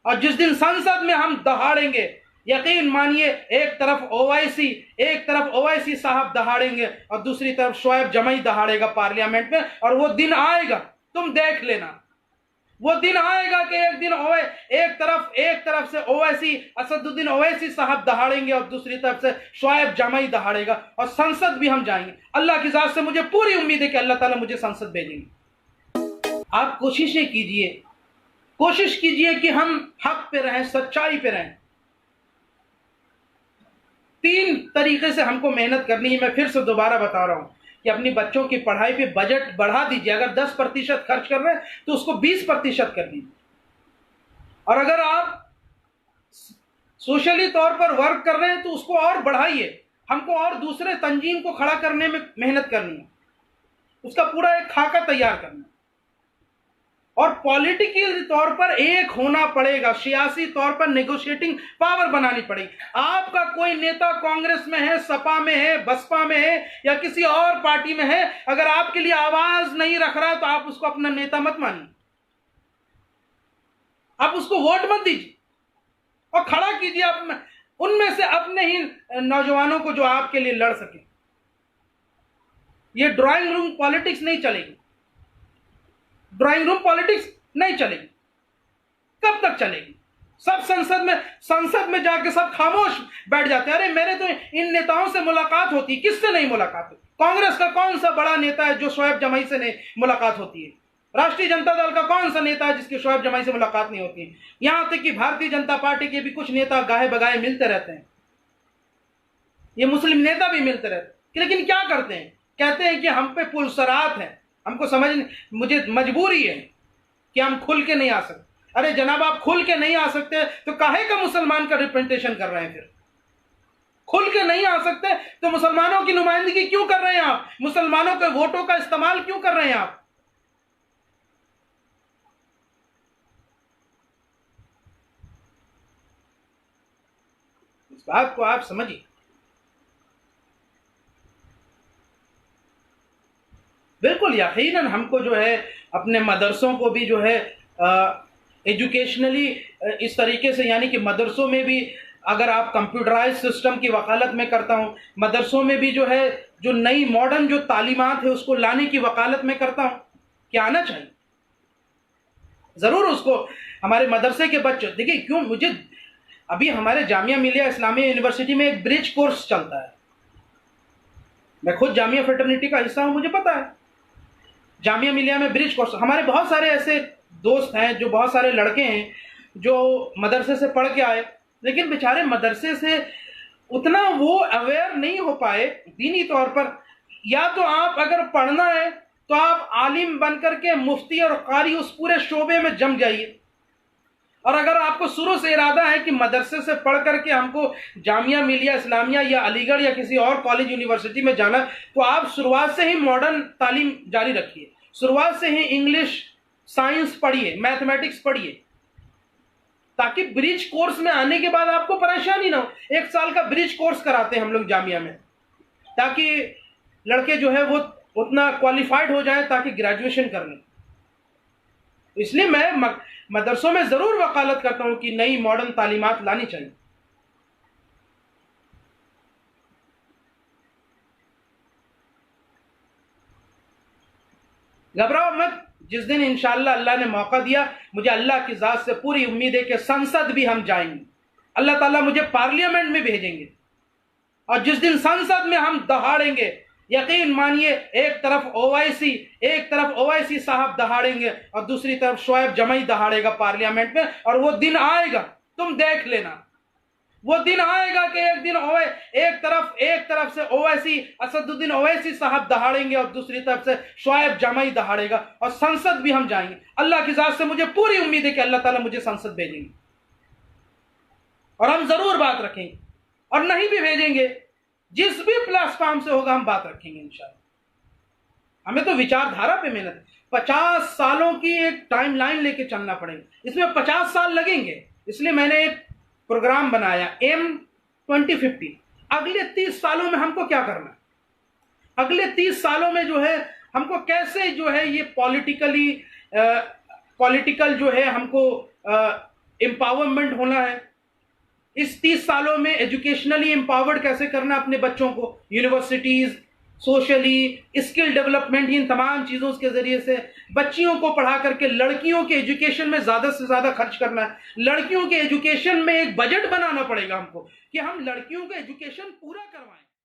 और जिस दिन संसद में हम दहाड़ेंगे, यकीन मानिए, एक तरफ ओवैसी साहब दहाड़ेंगे और दूसरी तरफ शोएब जमाई दहाड़ेगा पार्लियामेंट में। और वो दिन आएगा, तुम देख लेना, वो दिन आएगा कि एक दिन एक तरफ से ओवैसी, असदुद्दीन ओवैसी साहब दहाड़ेंगे और दूसरी तरफ से शोएब जमाई दहाड़ेगा और संसद भी हम जाएंगे। अल्लाह की जात से मुझे पूरी उम्मीद है कि अल्लाह ताला मुझे संसद भेजेंगे। आप कोशिश कीजिए कि हम हक पे रहें, सच्चाई पे रहें। 3 तरीके से हमको मेहनत करनी है। मैं फिर से दोबारा बता रहा हूं कि अपनी बच्चों की पढ़ाई पे बजट बढ़ा दीजिए। अगर 10% खर्च कर रहे हैं तो उसको 20% कर दीजिए। और अगर आप सोशली तौर पर वर्क कर रहे हैं तो उसको और बढ़ाइए। हमको और दूसरे तंजीम को खड़ा करने में मेहनत करनी है, उसका पूरा एक खाका तैयार करना है। और पॉलिटिकल तौर पर एक होना पड़ेगा, सियासी तौर पर नेगोशिएटिंग पावर बनानी पड़ेगी। आपका कोई नेता कांग्रेस में है, सपा में है, बसपा में है या किसी और पार्टी में है, अगर आपके लिए आवाज नहीं रख रहा तो आप उसको अपना नेता मत मानिए, आप उसको वोट मत दीजिए और खड़ा कीजिए आप उनमें से अपने ही नौजवानों को जो आपके लिए लड़ सके। ये ड्राइंग रूम पॉलिटिक्स नहीं चलेगी, ड्राइंग रूम पॉलिटिक्स नहीं चलेगी। कब तक चलेगी? सब संसद में जाके सब खामोश बैठ जाते हैं। अरे मेरे तो इन नेताओं से मुलाकात होती है, किससे नहीं मुलाकात होती? कांग्रेस का कौन सा बड़ा नेता है जो शोएब जमाई से नहीं मुलाकात होती है? राष्ट्रीय जनता दल का कौन सा नेता है जिसकी शोएब जमाई से मुलाकात नहीं होती है? यहां तक कि भारतीय जनता पार्टी के भी कुछ नेता गाहे बगाए मिलते रहते हैं, ये मुस्लिम नेता भी मिलते रहते हैं, लेकिन क्या करते हैं? कहते हैं कि हम पे पुलसरात है, हमको मुझे मजबूरी है कि हम खुल के नहीं आ सकते। अरे जनाब, आप खुल के नहीं आ सकते तो काहे का मुसलमान का रिप्रेजेंटेशन कर रहे हैं? फिर खुल के नहीं आ सकते तो मुसलमानों की नुमाइंदगी क्यों कर रहे हैं आप? मुसलमानों के वोटों का इस्तेमाल क्यों कर रहे हैं आप? इस बात को आप समझिए। बिल्कुल यकीनन हमको जो है अपने मदरसों को भी जो है एजुकेशनली इस तरीके से, यानी कि मदरसों में भी अगर आप कंप्यूटराइज सिस्टम की वकालत में करता हूं, मदरसों में भी जो है जो नई मॉडर्न जो तालीमात है उसको लाने की वकालत में करता हूं कि आना चाहिए जरूर उसको। हमारे मदरसे के बच्चे देखिए, क्यों मुझे अभी हमारे जामिया मिलिया इस्लामिया यूनिवर्सिटी में एक ब्रिज कोर्स चलता है। मैं खुद जामिया फ्रेटर्निटी का हिस्सा हूं, मुझे पता है जामिया मिलिया में ब्रिज कोर्स। हमारे बहुत सारे ऐसे दोस्त हैं, जो बहुत सारे लड़के हैं जो मदरसे से पढ़ के आए, लेकिन बेचारे मदरसे से उतना वो अवेयर नहीं हो पाए दीनी तौर पर। या तो आप अगर पढ़ना है तो आप आलिम बनकर के मुफ्ती और कारी उस पूरे शोबे में जम जाइए, और अगर आपको शुरू से इरादा है कि मदरसे से पढ़ करके हमको जामिया मिलिया इस्लामिया या अलीगढ़ या किसी और कॉलेज यूनिवर्सिटी में जाना, तो आप शुरुआत से ही मॉडर्न तालीम जारी रखिए, शुरुआत से ही इंग्लिश साइंस पढ़िए, मैथमेटिक्स पढ़िए, ताकि ब्रिज कोर्स में आने के बाद आपको परेशानी ना हो। 1 साल का ब्रिज कोर्स कराते हैं हम लोग जामिया में, ताकि लड़के जो है वो उतना क्वालिफाइड हो जाए ताकि ग्रेजुएशन कर लें। इसलिए मैं मदरसों में जरूर वकालत करता हूं कि नई मॉडर्न तालीमात लानी चाहिए। घबराओ मत, जिस दिन इंशाअल्लाह अल्लाह ने मौका दिया, मुझे अल्लाह की जात से पूरी उम्मीद है कि संसद भी हम जाएंगे, अल्लाह ताला मुझे पार्लियामेंट में भेजेंगे। और जिस दिन संसद में हम दहाड़ेंगे, यकीन मानिए, एक तरफ ओवैसी साहब दहाड़ेंगे और दूसरी तरफ शोएब जमाई दहाड़ेगा पार्लियामेंट में। और वो दिन आएगा, तुम देख लेना, वो दिन आएगा कि एक तरफ से असदुद्दीन ओवैसी साहब दहाड़ेंगे और दूसरी तरफ से शोएब जमाई दहाड़ेगा और संसद भी हम जाएंगे। अल्लाह की जात से मुझे पूरी उम्मीद है कि अल्लाह ताला मुझे संसद भेजेंगे और हम जरूर बात रखेंगे, और नहीं भी भेजेंगे, जिस भी प्लेटफॉर्म से होगा हम बात रखेंगे इंशाअल्लाह। हमें तो विचारधारा पे मेहनत, 50 सालों की एक टाइमलाइन लेके चलना पड़ेगा, इसमें 50 साल लगेंगे। इसलिए मैंने एक प्रोग्राम बनाया एम 2050। अगले 30 सालों में हमको क्या करना है, अगले 30 सालों में जो है हमको कैसे जो है ये पॉलिटिकल जो है हमको एम्पावरमेंट होना है। इस 30 सालों में एजुकेशनली एम्पावर्ड कैसे करना अपने बच्चों को, यूनिवर्सिटीज, सोशली, स्किल डेवलपमेंट, इन तमाम चीज़ों के ज़रिए से बच्चियों को पढ़ा करके लड़कियों के एजुकेशन में ज़्यादा से ज़्यादा खर्च करना है। लड़कियों के एजुकेशन में एक बजट बनाना पड़ेगा हमको कि हम लड़कियों का एजुकेशन पूरा करवाएं।